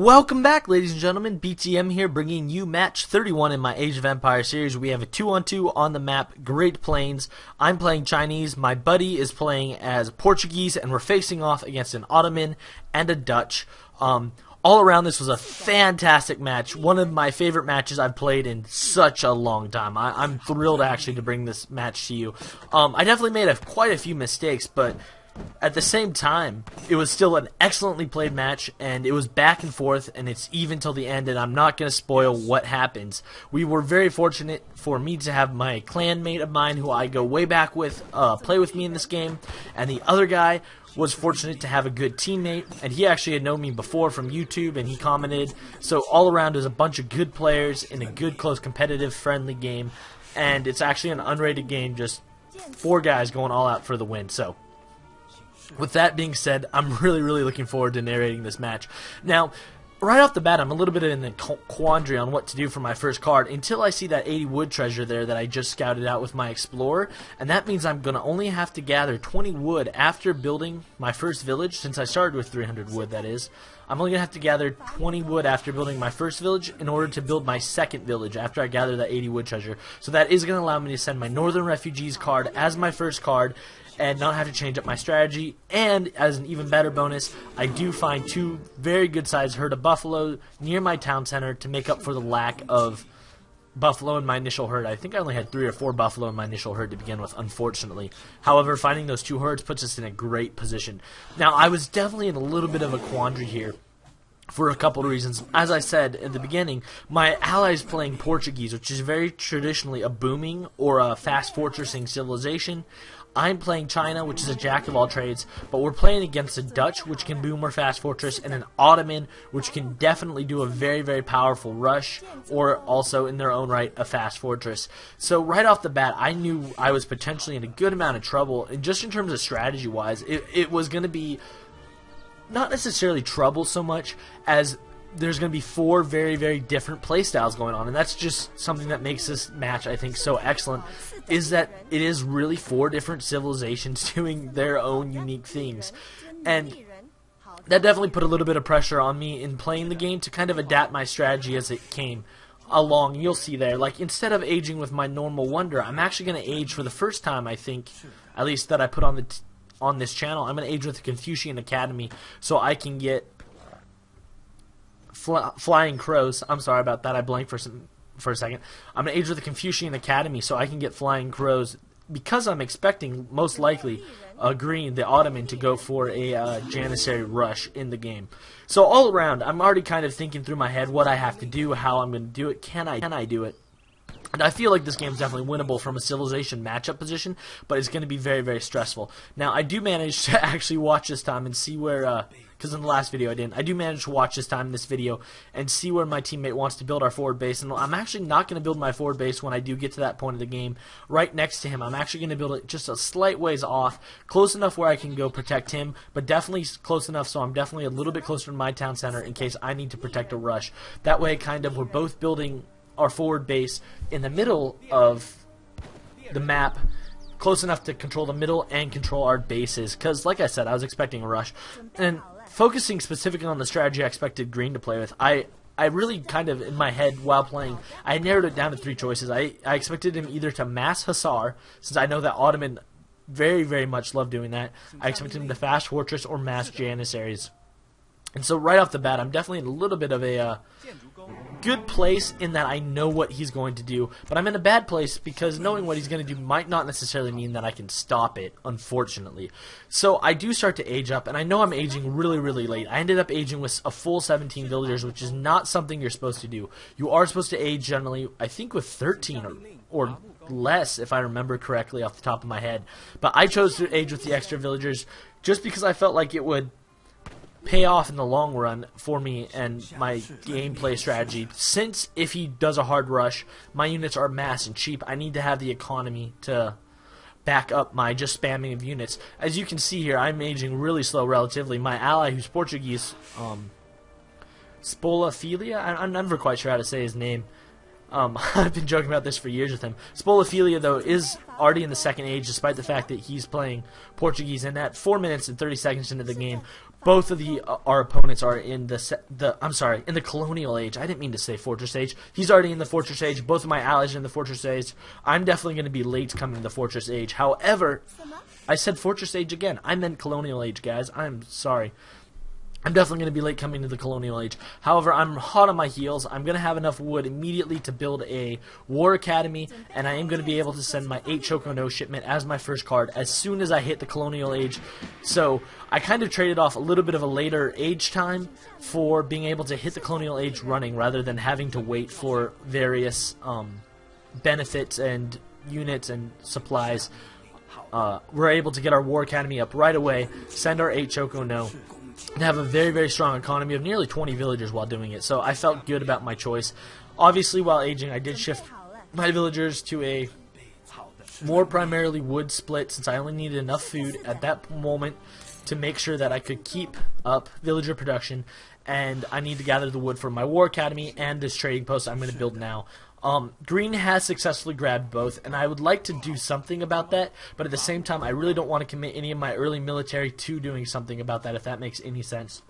Welcome back, ladies and gentlemen. BTM here, bringing you match 31 in my Age of Empires series. We have a 2-on-2 on the map, Great Plains. I'm playing Chinese, my buddy is playing as Portuguese, and we're facing off against an Ottoman and a Dutch. All around, this was a fantastic match. One of my favorite matches I've played in such a long time. I'm thrilled actually to bring this match to you. I definitely made quite a few mistakes, but at the same time, it was still an excellently played match, and it was back and forth, and it's even till the end, and I'm not going to spoil what happens. We were very fortunate for me to have my clan mate of mine, who I go way back with, play with me in this game, and the other guy was fortunate to have a good teammate, and he actually had known me before from YouTube, and he commented. So all around, there's a bunch of good players in a good, close, competitive, friendly game, and it's actually an unrated game, just 4 guys going all out for the win. So with that being said, I'm really looking forward to narrating this match. Now, right off the bat, I'm a little bit in a quandary on what to do for my first card until I see that 80 wood treasure there that I just scouted out with my explorer, and that means I'm going to only have to gather 20 wood after building my first village, since I started with 300 wood, that is. I'm only going to have to gather 20 wood after building my first village in order to build my second village after I gather that 80 wood treasure. So that is going to allow me to send my Northern Refugees card as my first card and not have to change up my strategy. And as an even better bonus, I do find 2 very good sized herd of buffalo near my town center to make up for the lack of buffalo in my initial herd. I think I only had 3 or 4 buffalo in my initial herd to begin with, unfortunately. However, finding those 2 herds puts us in a great position. Now, I was definitely in a little bit of a quandary here for a couple of reasons. As I said at the beginning, my ally is playing Portuguese, which is very traditionally a booming or a fast fortressing civilization. I'm playing China, which is a jack of all trades, but we're playing against a Dutch, which can boom or fast fortress, and an Ottoman, which can definitely do a very powerful rush, or also in their own right a fast fortress. So right off the bat, I knew I was potentially in a good amount of trouble, and just in terms of strategy-wise, it was going to be not necessarily trouble so much as there's going to be 4 very different playstyles going on, and that's just something that makes this match, I think, so excellent, is that it is really 4 different civilizations doing their own unique things. And that definitely put a little bit of pressure on me in playing the game to kind of adapt my strategy as it came along. You'll see there, like, instead of aging with my normal wonder, I'm actually going to age for the first time, I think, at least that I put on this channel. I'm going to age with the Confucian Academy so I can get flying crows. I'm sorry about that. I blanked for a second. I'm going to age with the Confucian Academy so I can get flying crows, because I'm expecting, most likely, Green, the Ottoman, to go for a Janissary rush in the game. So all around, I'm already kind of thinking through my head what I have to do, how I'm going to do it, can I do it. And I feel like this game is definitely winnable from a civilization matchup position, but it's going to be very stressful. Now, I do manage to actually watch this time and see where, because in the last video I didn't, I do manage to watch this time in this video and see where my teammate wants to build our forward base. And I'm actually not going to build my forward base when I do get to that point of the game right next to him. I'm actually going to build it just a slight ways off, close enough where I can go protect him, but definitely close enough so I'm definitely a little bit closer to my town center in case I need to protect a rush. That way, kind of, we're both building our forward base in the middle of the map, close enough to control the middle and control our bases, because like I said, I was expecting a rush. And focusing specifically on the strategy I expected Green to play with, I really kind of, in my head while playing, I narrowed it down to 3 choices. I expected him either to mass Hussar, since I know that Ottoman very much love doing that. I expected him to fast fortress or mass Janissaries. And so right off the bat, I'm definitely in a little bit of a good place in that I know what he's going to do, but I'm in a bad place because knowing what he's going to do might not necessarily mean that I can stop it, unfortunately. So I do start to age up, and I know I'm aging really late. I ended up aging with a full 17 villagers, which is not something you're supposed to do. You are supposed to age generally, I think, with 13 or less, if I remember correctly off the top of my head. But I chose to age with the extra villagers just because I felt like it would pay off in the long run for me and my gameplay strategy, since if he does a hard rush, my units are mass and cheap. I need to have the economy to back up my just spamming of units. As you can see here, I'm aging really slow relatively. My ally, who's Portuguese, Spolafilia, I'm never quite sure how to say his name. I've been joking about this for years with him. Spolophilia, though, is already in the second age, despite the fact that he's playing Portuguese. And at 4 minutes and 30 seconds into the game, both of our opponents are in in the colonial age. I didn't mean to say fortress age. He's already in the fortress age. Both of my allies are in the fortress age. I'm definitely going to be late coming to the fortress age. However, I said fortress age again. I meant colonial age, guys. I'm sorry. I'm definitely going to be late coming to the colonial age. However, I'm hot on my heels. I'm going to have enough wood immediately to build a war academy, and I am going to be able to send my 8 Choco No shipment as my first card as soon as I hit the colonial age. So I kind of traded off a little bit of a later age time for being able to hit the colonial age running rather than having to wait for various benefits and units and supplies. We're able to get our war academy up right away, send our 8 Choco No, and have a very, very strong economy of nearly 20 villagers while doing it. So I felt good about my choice. Obviously, while aging, I did shift my villagers to a more primarily wood split, since I only needed enough food at that moment to make sure that I could keep up villager production, and I need to gather the wood for my war academy and this trading post I'm going to build now. Green has successfully grabbed both, and I would like to do something about that, but at the same time, I really don't want to commit any of my early military to doing something about that, if that makes any sense.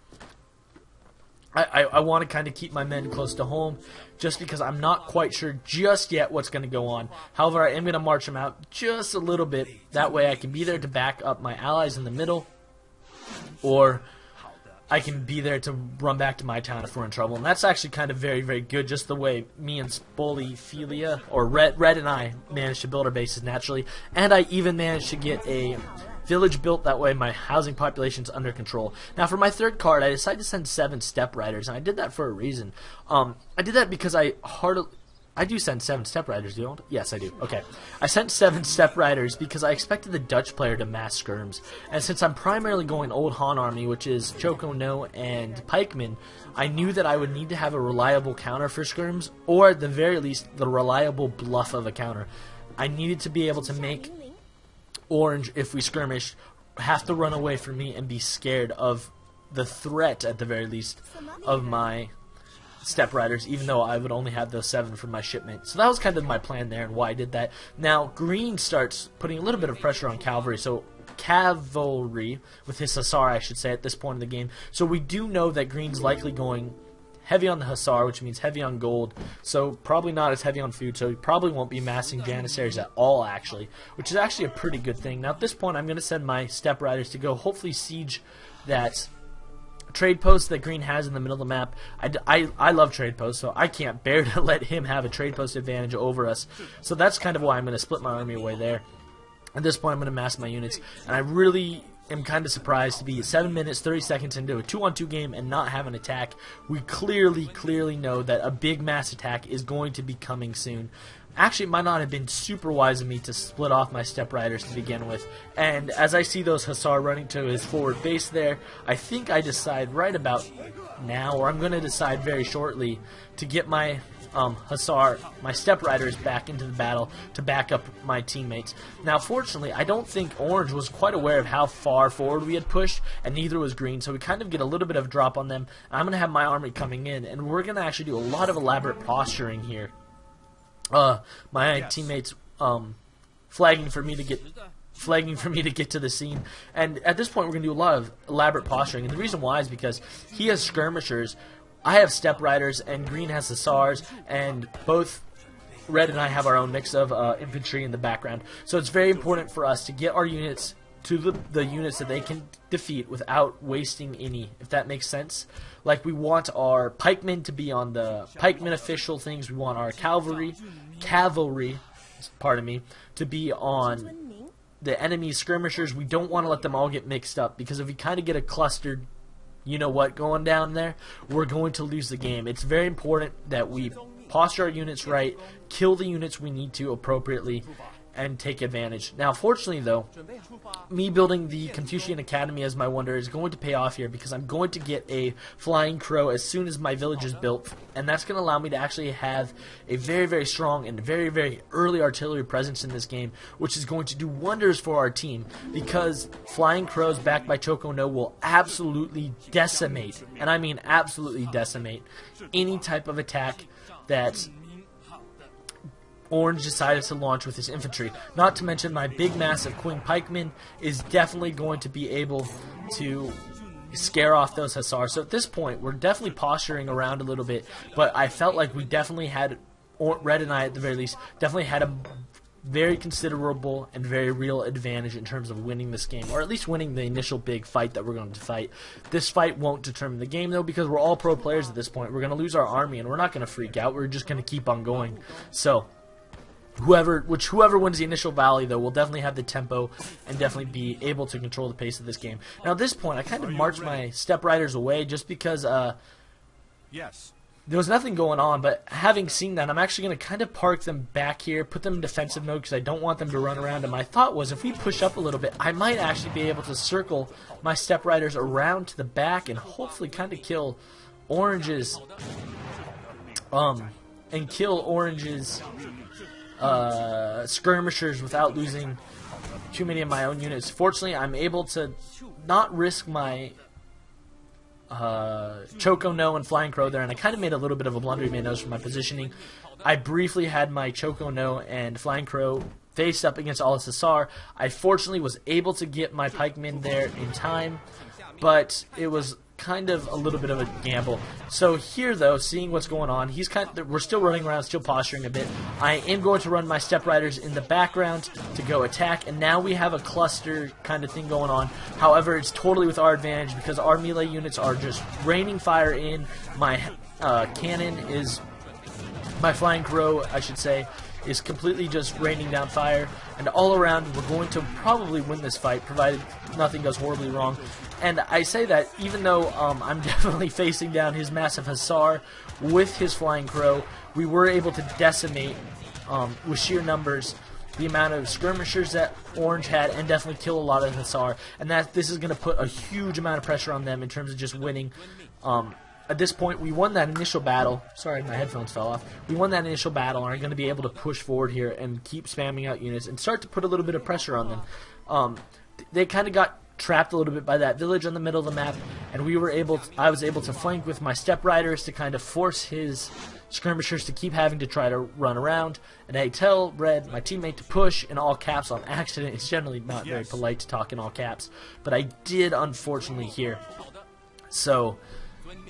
I want to kind of keep my men close to home, just because I'm not quite sure just yet what's going to go on. However, I am going to march them out just a little bit. That way I can be there to back up my allies in the middle, or I can be there to run back to my town if we're in trouble. And that's actually kind of very, very good, just the way me and Spolophilia, or Red and I, managed to build our bases naturally. And I even managed to get a village built, that way my housing population's under control. Now for my third card, I decided to send 7 step riders, and I did that for a reason. I did that because I do send 7 step riders, do you? Yes, I do. Okay. I sent 7 step riders because I expected the Dutch player to mass skirms. And since I'm primarily going Old Han army, which is Choco No and pikemen, I knew that I would need to have a reliable counter for skirms, or at the very least, the reliable bluff of a counter. I needed to be able to make Orange, if we skirmish, have to run away from me and be scared of the threat, at the very least, of my step riders, even though I would only have those 7 for my shipment. So that was kind of my plan there and why I did that. Now Green starts putting a little bit of pressure on cavalry, with his Hussar, I should say, at this point in the game. So we do know that Green's likely going heavy on the Hussar, which means heavy on gold, so probably not as heavy on food, so he probably won't be massing Janissaries at all, actually, which is actually a pretty good thing. Now at this point, I'm going to send my step riders to go hopefully siege that trade post that Green has in the middle of the map. I love trade posts, so I can't bear to let him have a trade post advantage over us. So that's kind of why I'm going to split my army away there. At this point, I'm going to mass my units, and I really am kind of surprised to be 7 minutes, 30 seconds into a 2-on-2 game and not have an attack. We clearly know that a big mass attack is going to be coming soon. Actually, it might not have been super wise of me to split off my step riders to begin with. And as I see those Hussar running to his forward base there, I think I decide right about now, or I'm going to decide very shortly, to get my Hussar, my step riders back into the battle to back up my teammates. Now, fortunately, I don't think Orange was quite aware of how far forward we had pushed, and neither was Green, so we kind of get a little bit of a drop on them. I'm going to have my army coming in, and we're going to actually do a lot of elaborate posturing here. My teammates flagging for me to get to the scene, and at this point we're going to do a lot of elaborate posturing, and the reason why is because he has skirmishers, I have step riders, and Green has Hussars, and both Red and I have our own mix of infantry in the background. So it's very important for us to get our units to the units that they can defeat without wasting any, if that makes sense. Like, we want our pikemen to be on the pikemen official things. We want our cavalry, pardon me, to be on the enemy skirmishers. We don't want to let them all get mixed up, because if we kind of get a clustered, you know what, going down there, we're going to lose the game. It's very important that we posture our units right, kill the units we need to appropriately, and take advantage. Now, fortunately, though, me building the Confucian Academy as my wonder is going to pay off here, because I'm going to get a flying crow as soon as my village is built, and that's going to allow me to actually have a very, very strong and very, very early artillery presence in this game, which is going to do wonders for our team, because flying crows backed by Choco No will absolutely decimate, and I mean absolutely decimate, any type of attack that Orange decided to launch with his infantry. Not to mention my big massive Queen Pikeman is definitely going to be able to scare off those Hussars. So at this point, we're definitely posturing around a little bit, but I felt like we definitely had, or Red and I at the very least, definitely had a very considerable and very real advantage in terms of winning this game, or at least winning the initial big fight that we're going to fight. This fight won't determine the game, though, because we're all pro players at this point. We're going to lose our army, and we're not going to freak out. We're just going to keep on going. So whoever wins the initial volley, though, will definitely have the tempo and definitely be able to control the pace of this game. Now, at this point, I kind of marched my Step Riders away just because there was nothing going on, but having seen that, I'm actually going to kind of park them back here, put them in defensive mode because I don't want them to run around. And my thought was, if we push up a little bit, I might actually be able to circle my Step Riders around to the back and hopefully kind of kill Orange's skirmishers without losing too many of my own units. Fortunately, I'm able to not risk my Choco No and Flying Crow there, and I kind of made a little bit of a blunder, you may notice, from my positioning. I briefly had my Choco No and Flying Crow faced up against all his Hussar. I fortunately was able to get my pikemen there in time, but it was kind of a little bit of a gamble. So here, though, seeing what's going on, we're still running around, still posturing a bit. I am going to run my Step Riders in the background to go attack, and now we have a cluster kind of thing going on. However, it's totally with our advantage because our melee units are just raining fire in. My cannon is, my Flying Crow, I should say, is completely just raining down fire, and all around we're going to probably win this fight, provided nothing goes horribly wrong. And I say that even though I'm definitely facing down his massive Hussar with his Flying Crow, we were able to decimate with sheer numbers the amount of skirmishers that Orange had, and definitely kill a lot of Hussar. And this is going to put a huge amount of pressure on them in terms of just winning. At this point, we won that initial battle. Sorry, my headphones fell off. We won that initial battle and are going to be able to push forward here and keep spamming out units and start to put a little bit of pressure on them. They kind of got trapped a little bit by that village on the middle of the map, and I was able to flank with my Step Riders to kind of force his skirmishers to keep having to try to run around. And I tell Red, my teammate, to push in all caps on accident. It's generally not very polite to talk in all caps, but I did, unfortunately, here. So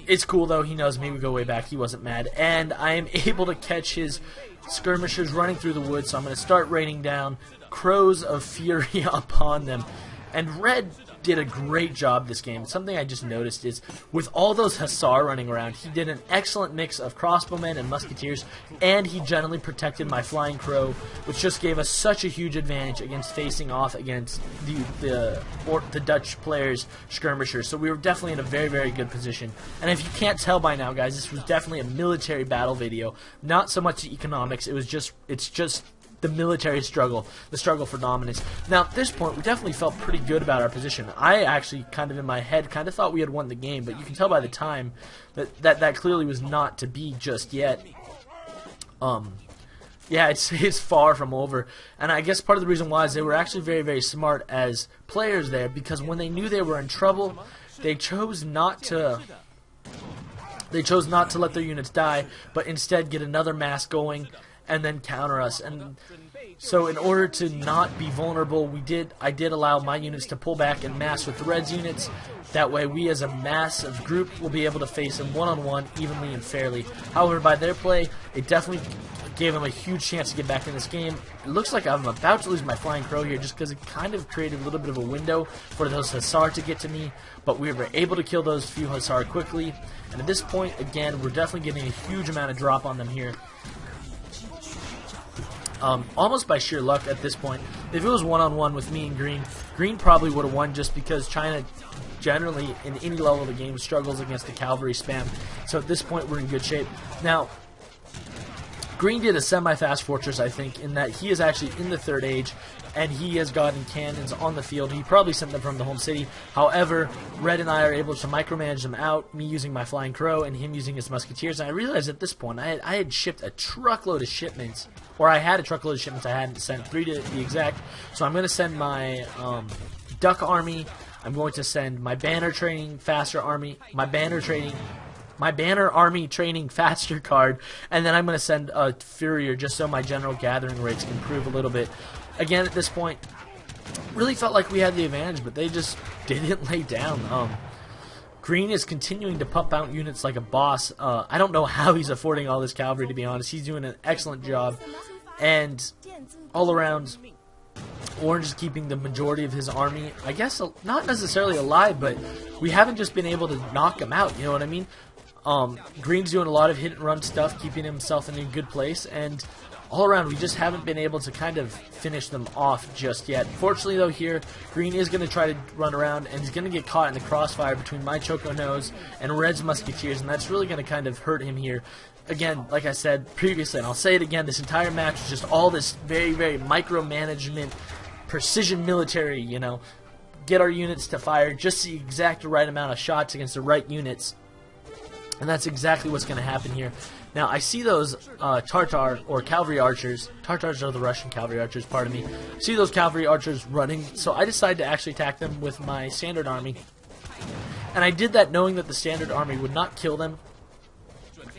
it's cool, though. He knows me. We go way back. He wasn't mad. And I am able to catch his skirmishers running through the woods, so I'm going to start raining down crows of fury upon them. And Red did a great job this game. Something I just noticed is, with all those Hussar running around, he did an excellent mix of crossbowmen and musketeers, and he generally protected my Flying Crow, which just gave us such a huge advantage against facing off against the Dutch players' skirmishers. So we were definitely in a very, very good position. And if you can't tell by now, guys, this was definitely a military battle video, not so much the economics. It's just the military struggle, the struggle for dominance. Now, at this point, we definitely felt pretty good about our position. I actually, kind of in my head, kind of thought we had won the game, but you can tell by the time that clearly was not to be just yet. Yeah, it's far from over. And I guess part of the reason why is they were actually very, very smart as players there, because when they knew they were in trouble, they chose not to let their units die, but instead get another mass going and then counter us. And so in order to not be vulnerable, I did allow my units to pull back and mass with the Reds units. That way we as a massive group will be able to face them one-on-one evenly and fairly. However, by their play, it definitely gave them a huge chance to get back in this game. It looks like I'm about to lose my Flying Crow here just because it kind of created a little bit of a window for those Hussar to get to me, but we were able to kill those few Hussar quickly. And at this point, again, we're definitely getting a huge amount of drop on them here. Almost by sheer luck at this point. If it was one-on-one with me and Green probably would have won, just because China generally, in any level of the game, struggles against the cavalry spam. So at this point, we're in good shape. Now, Green did a semi-fast fortress, I think, in that he is actually in the Third Age, and he has gotten cannons on the field. He probably sent them from the home city. However, Red and I are able to micromanage them out, me using my Flying Crow and him using his musketeers. And I realized at this point I had shipped a truckload of shipments, or I had a truckload of shipments I hadn't sent, 3 to be exact. So I'm going to send my Duck Army. I'm going to send my Banner Training Faster Army, my Banner Training my banner army training faster card, and then I'm going to send a Furrier just so my general gathering rates can improve a little bit. Again, at this point, really felt like we had the advantage, but they just didn't lay down. Green is continuing to pump out units like a boss. I don't know how he's affording all this cavalry, to be honest. He's doing an excellent job. And all around, Orange is keeping the majority of his army, I guess, not necessarily alive, but we haven't just been able to knock him out, you know what I mean? Green's doing a lot of hit-and-run stuff, keeping himself in a good place, and all around, we just haven't been able to kind of finish them off just yet. Fortunately, though, here, Green is going to try to run around, and he's going to get caught in the crossfire between my Choco Nose and Red's Musketeers, and that's really going to kind of hurt him here. Again, like I said previously, and I'll say it again, this entire match was just all this very, very micromanagement, precision military, you know, get our units to fire just the exact right amount of shots against the right units. And that's exactly what's going to happen here. Now, I see those Tartar, or cavalry archers. Tartars are the Russian cavalry archers, pardon me. I see those cavalry archers running, so I decided to actually attack them with my standard army. And I did that knowing that the standard army would not kill them,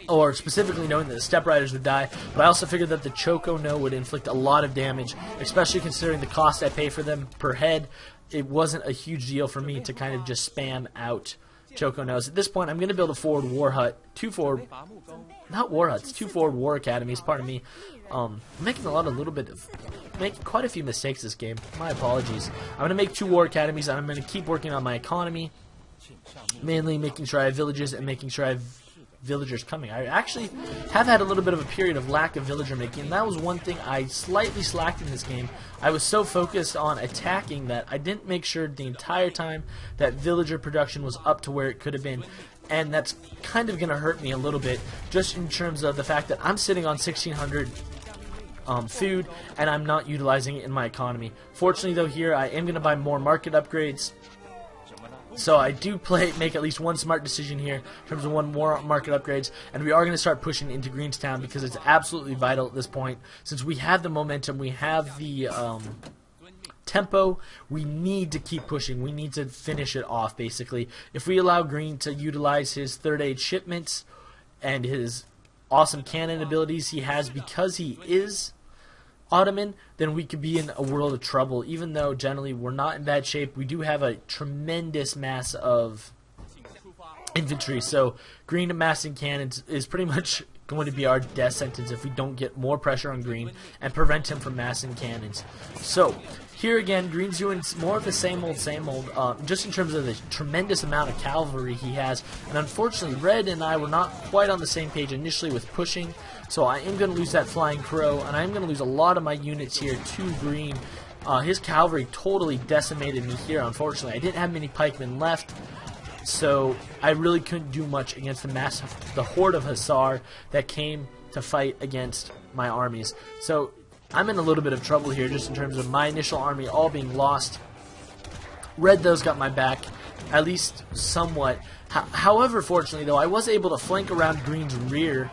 or specifically knowing that the Step Riders would die, but I also figured that the Choco No would inflict a lot of damage, especially considering the cost I pay for them per head. It wasn't a huge deal for me to kind of just spam out Choco Nose. At this point, I'm going to build a forward war hut, two forward war academies, pardon me. I'm making making quite a few mistakes this game. My apologies. I'm going to make 2 war academies, and I'm going to keep working on my economy, mainly making sure I have villages and making sure I have villagers coming. I actually have had a little bit of a period of lack of villager making, and that was one thing I slightly slacked in this game. I was so focused on attacking that I didn't make sure the entire time that villager production was up to where it could have been, and that's kind of going to hurt me a little bit, just in terms of the fact that I'm sitting on 1,600 food, and I'm not utilizing it in my economy. Fortunately, though, here I am going to buy more market upgrades. So I do make at least one smart decision here in terms of one more market upgrades, and we are going to start pushing into Greenstown because it's absolutely vital at this point. Since we have the momentum, we have the tempo, we need to keep pushing. We need to finish it off, basically. If we allow Green to utilize his third age shipments and his awesome cannon abilities he has because he is Ottoman, then we could be in a world of trouble. Even though generally we're not in bad shape, we do have a tremendous mass of infantry. So Green amassing cannons is pretty much going to be our death sentence if we don't get more pressure on Green and prevent him from massing cannons. So here again, Green's doing more of the same old, just in terms of the tremendous amount of cavalry he has. And unfortunately, Red and I were not quite on the same page initially with pushing. So I am going to lose that Flying Crow, and I am going to lose a lot of my units here to Green. His cavalry totally decimated me here, unfortunately. I didn't have many pikemen left, so I really couldn't do much against the horde of Hussar that came to fight against my armies. So I'm in a little bit of trouble here just in terms of my initial army all being lost. Red, those got my back, at least somewhat. However, fortunately, though, I was able to flank around Green's rear.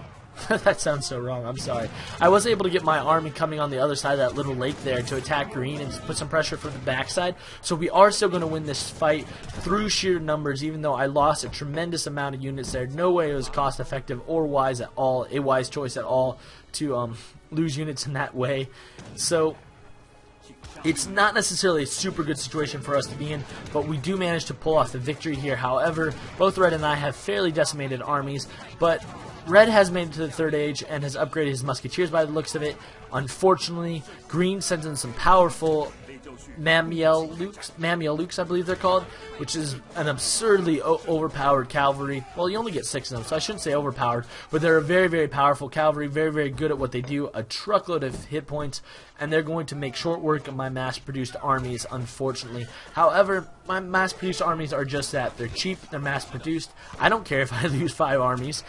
That sounds so wrong, I'm sorry. I was able to get my army coming on the other side of that little lake there to attack Green and put some pressure from the backside. So we are still going to win this fight through sheer numbers, even though I lost a tremendous amount of units there. No way it was cost effective or wise at all, a wise choice at all to lose units in that way. So it's not necessarily a super good situation for us to be in, but we do manage to pull off the victory here. However, both Red and I have fairly decimated armies, but Red has made it to the third age and has upgraded his musketeers by the looks of it. Unfortunately, Green sends in some powerful Mamelukes, I believe they're called, which is an absurdly overpowered cavalry. Well, you only get 6 of them, so I shouldn't say overpowered, but they're a very, very powerful cavalry, very, very good at what they do, a truckload of hit points, and they're going to make short work of my mass-produced armies, unfortunately. However, my mass-produced armies are just that. They're cheap, they're mass-produced. I don't care if I lose 5 armies.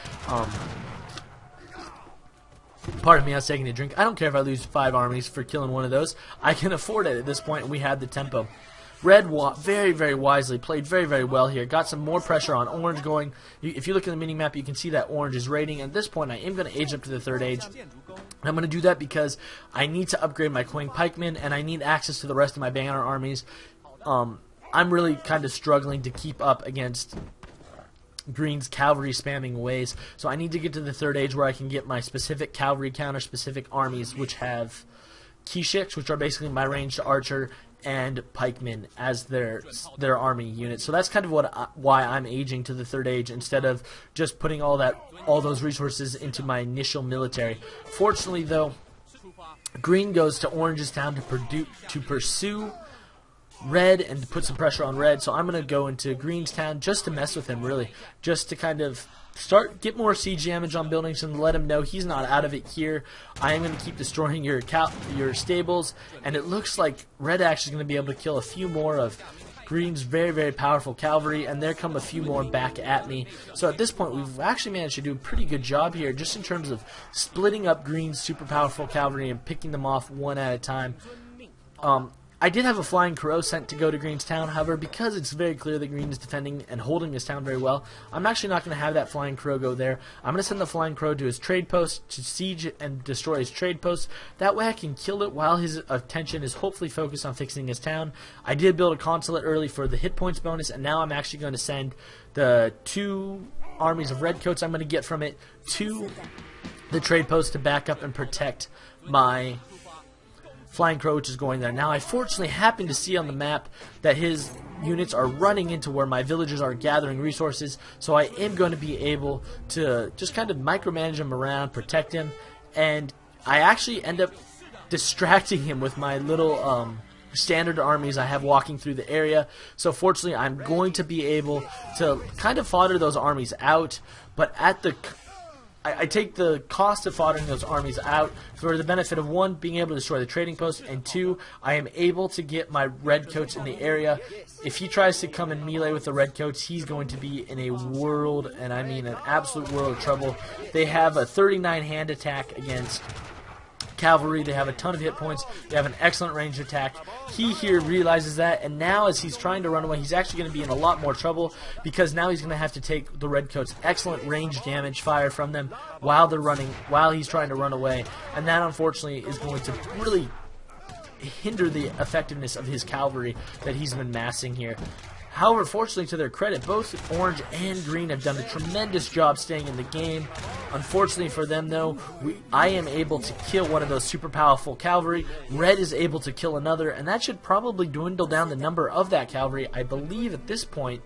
Pardon me, I was taking a drink. I don't care if I lose 5 armies for killing one of those. I can afford it at this point, and we had the tempo. Red very, very wisely played very, very well here. Got some more pressure on Orange going. If you look at the mini-map, you can see that Orange is raiding. At this point, I am going to age up to the third age. I'm going to do that because I need to upgrade my Queen Pikemen, and I need access to the rest of my banner armies. I'm really kind of struggling to keep up against Green's cavalry spamming ways. So I need to get to the 3rd age where I can get my specific cavalry counter specific armies, which have Kishiks, which are basically my ranged archer, and pikemen as their army units. So that's kind of why I'm aging to the 3rd age instead of just putting all those resources into my initial military. Fortunately, though, Green goes to Orange's town to pursue Red and to put some pressure on Red. So I'm going to go into Green's town just to mess with him, really, just to kind of get more siege damage on buildings and let him know he's not out of it here. I am going to keep destroying your stables, and it looks like Red actually is going to be able to kill a few more of Green's very, very powerful cavalry, and there come a few more back at me. So at this point, we've actually managed to do a pretty good job here, just in terms of splitting up Green's super powerful cavalry and picking them off one at a time. I did have a Flying Crow sent to go to Green's town, however, because it's very clear that Green is defending and holding his town very well, I'm actually not going to have that Flying Crow go there. I'm going to send the Flying Crow to his trade post to siege and destroy his trade post. That way I can kill it while his attention is hopefully focused on fixing his town. I did build a consulate early for the hit points bonus, and now I'm actually going to send the 2 armies of redcoats I'm going to get from it to the trade post to back up and protect my Flying Crow, which is going there. Now, I fortunately happen to see on the map that his units are running into where my villagers are gathering resources, so I am going to be able to just kind of micromanage him around, protect him, and I actually end up distracting him with my little standard armies I have walking through the area. So fortunately, I'm going to be able to kind of fodder those armies out, but at the I take the cost of foddering those armies out for the benefit of, 1, being able to destroy the trading post, and 2, I am able to get my redcoats in the area. If he tries to come in melee with the redcoats, he's going to be in a world, and I mean an absolute world of trouble. They have a 39 hand attack against cavalry. They have a ton of hit points. They have an excellent range attack. He here realizes that, and now as he's trying to run away, he's actually going to be in a lot more trouble, because now he's going to have to take the redcoats excellent range damage fire from them while they're running, while he's trying to run away, and that unfortunately is going to really hinder the effectiveness of his cavalry that he's been massing here. However, fortunately, to their credit, both Orange and Green have done a tremendous job staying in the game. Unfortunately for them, though, I am able to kill one of those super powerful cavalry. Red is able to kill another, and that should probably dwindle down the number of that cavalry, I believe, at this point,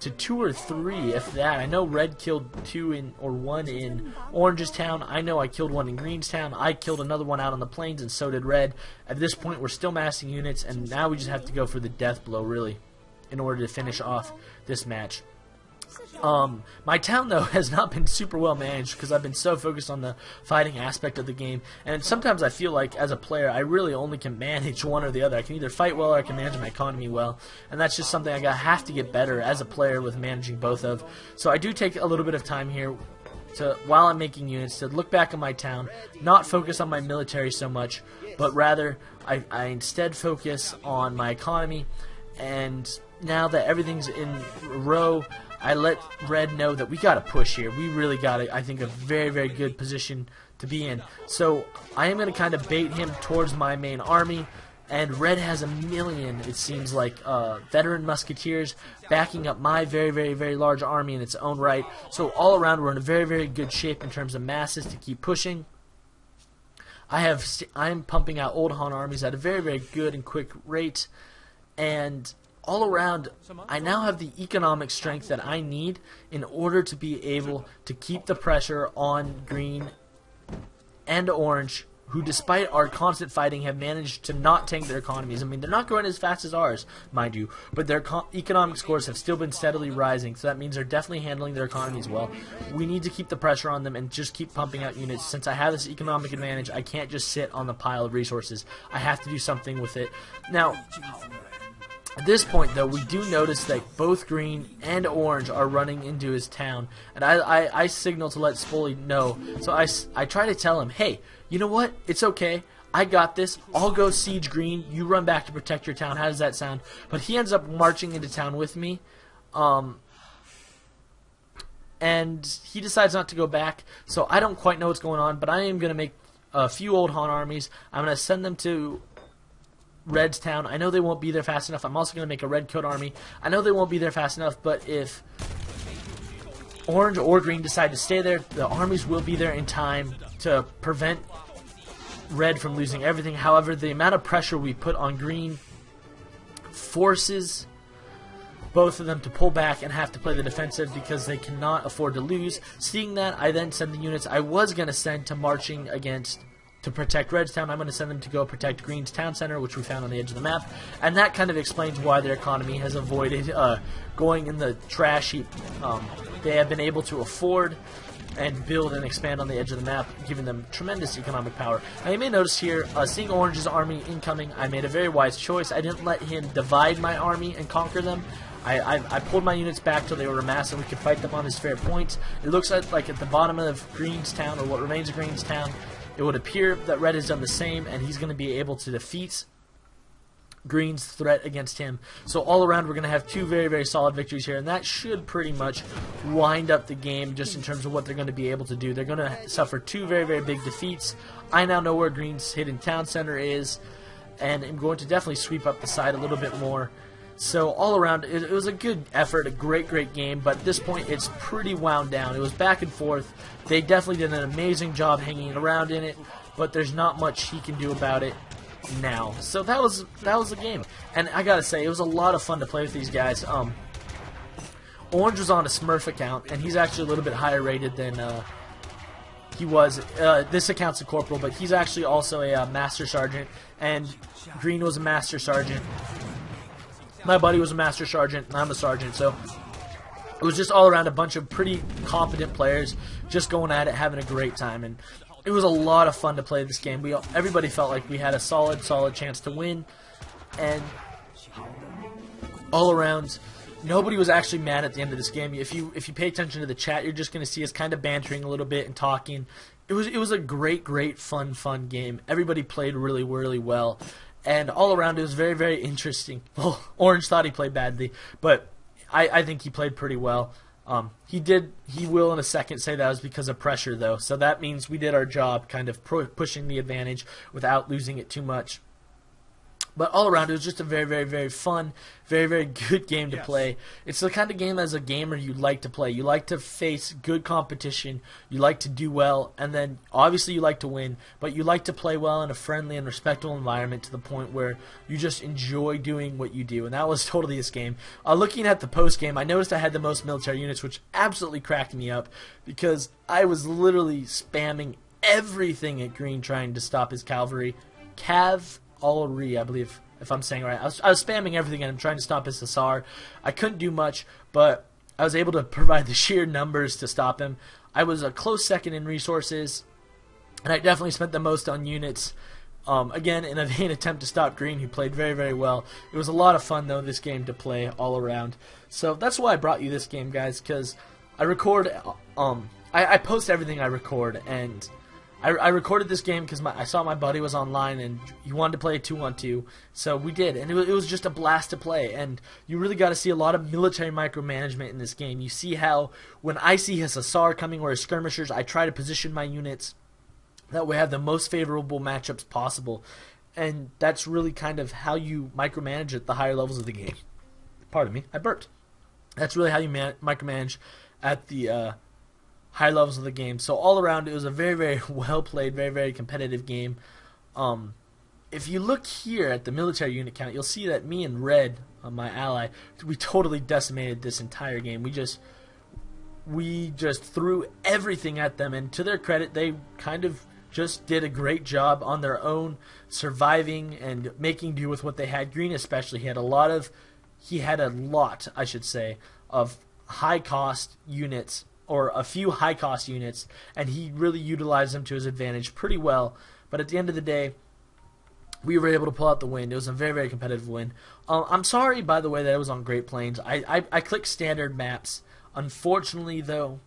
to 2 or 3, if that. I know Red killed 2 or 1 in Orange's town. I know I killed 1 in Green's town. I killed another one out on the plains, and so did Red. At this point, we're still massing units, and now we just have to go for the death blow, really, in order to finish off this match. My town, though, has not been super well managed because I've been so focused on the fighting aspect of the game, and sometimes I feel like as a player I really only can manage one or the other. I can either fight well or I can manage my economy well, and that's just something I have to get better as a player with managing both of. So I do take a little bit of time here while I'm making units to look back at my town, not focus on my military so much, but rather I instead focus on my economy. And now that everything's in a row, I let Red know that we got to push here. We really got I think, a very, very good position to be in. So I am going to kind of bait him towards my main army, and Red has a million, it seems like, veteran musketeers backing up my very, very, very large army in its own right. So all around, we're in a very, very good shape in terms of masses to keep pushing. I'm pumping out Old Han armies at a very, very good and quick rate. And all around, I now have the economic strength that I need in order to be able to keep the pressure on Green and Orange, who, despite our constant fighting, have managed to not tank their economies. I mean, they're not growing as fast as ours, mind you, but their economic scores have still been steadily rising, so that means they're definitely handling their economies well. We need to keep the pressure on them and just keep pumping out units. Since I have this economic advantage, I can't just sit on the pile of resources. I have to do something with it. Now, at this point, though, we do notice that both Green and Orange are running into his town, and I signal to let Spoley know. So I try to tell him, hey, you know what? It's okay. I got this. I'll go siege Green. You run back to protect your town. How does that sound? But he ends up marching into town with me, and he decides not to go back. So I don't quite know what's going on, but I am going to make a few Old Han armies. I'm going to send them to Red's town. I know they won't be there fast enough. I'm also going to make a Redcoat army. I know they won't be there fast enough, but if orange or green decide to stay there, the armies will be there in time to prevent red from losing everything. However, the amount of pressure we put on green forces both of them to pull back and have to play the defensive because they cannot afford to lose. Seeing that, I then send the units I was going to send to marching against to protect Red's town. I'm going to send them to go protect Green's town center, which we found on the edge of the map, and that kind of explains why their economy has avoided going in the trash heap. They have been able to afford and build and expand on the edge of the map, giving them tremendous economic power. Now you may notice here, seeing Orange's army incoming, I made a very wise choice. I didn't let him divide my army and conquer them. I pulled my units back till they were amassed and we could fight them on his fair points. It looks like at the bottom of Green's town, or what remains of Green's town, it would appear that Red has done the same, and he's going to be able to defeat Green's threat against him. So all around, we're going to have two very, very solid victories here, and that should pretty much wind up the game just in terms of what they're going to be able to do. They're going to suffer two very, very big defeats. I now know where Green's hidden town center is, and I'm going to definitely sweep up the side a little bit more. So all around, it was a good effort, a great, great game, but at this point it's pretty wound down. It was back and forth. They definitely did an amazing job hanging around in it, but there's not much he can do about it now. So that was the game, and I gotta say, it was a lot of fun to play with these guys. Orange was on a Smurf account, and he's actually a little bit higher rated than he was. This account's a corporal, but he's actually also a master sergeant, and Green was a master sergeant. My buddy was a master sergeant, and I'm a sergeant, so it was just all around a bunch of pretty competent players just going at it, having a great time, and it was a lot of fun to play this game. Everybody felt like we had a solid chance to win, and all around, nobody was actually mad at the end of this game. If you pay attention to the chat, you're just going to see us kind of bantering a little bit and talking. It was a great fun game. Everybody played really well. And all around, it was very, very interesting. Well, Orange thought he played badly, but I think he played pretty well. He will in a second say that was because of pressure, though. So that means we did our job, kind of pushing the advantage without losing it too much. But all around, it was just a very fun, very good game to play. It's the kind of game as a gamer you like to play. You like to face good competition. You like to do well, and then obviously you like to win. But you like to play well in a friendly and respectful environment to the point where you just enjoy doing what you do. And that was totally this game. Looking at the post game, I noticed I had the most military units, which absolutely cracked me up because I was literally spamming everything at Green trying to stop his cavalry. I believe, if I'm saying it right. I was spamming everything and I'm trying to stop his Hussar. I couldn't do much, but I was able to provide the sheer numbers to stop him. I was a close second in resources, and I definitely spent the most on units. Again, in a vain attempt to stop Green, who played very well. It was a lot of fun, though, this game to play all around. So that's why I brought you this game, guys, because I record, I post everything I record, and I recorded this game because I saw my buddy was online and he wanted to play a 2-on-2, so we did, and it was just a blast to play. And you really got to see a lot of military micromanagement in this game. You see how when I see his Hussar coming or his skirmishers, I try to position my units that way I have the most favorable matchups possible, and that's really kind of how you micromanage at the higher levels of the game. Pardon me, I burped. That's really how you micromanage at the high levels of the game. So all around, it was a very well played, very competitive game. If you look here at the military unit count, you'll see that me and Red, my ally, we totally decimated this entire game. We just threw everything at them, and to their credit, they kind of just did a great job on their own, surviving and making do with what they had. Green especially, he had a lot, I should say, of high cost units, or a few high-cost units, and he really utilized them to his advantage pretty well. But at the end of the day, we were able to pull out the win. It was a very competitive win. I'm sorry, by the way, that it was on Great Plains. I clicked standard maps. Unfortunately, though,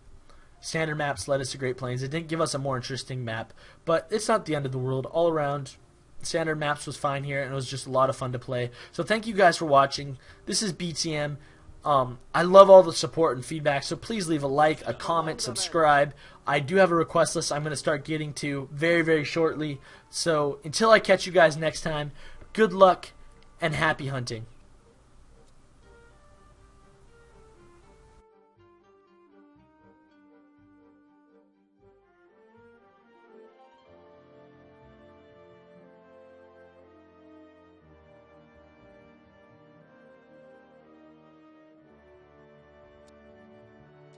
standard maps led us to Great Plains. It didn't give us a more interesting map, but it's not the end of the world. All around, standard maps was fine here, and it was just a lot of fun to play. So thank you guys for watching. This is BTM. I love all the support and feedback, so please leave a like, a comment, subscribe. I do have a request list I'm going to start getting to very shortly. So until I catch you guys next time, good luck and happy hunting.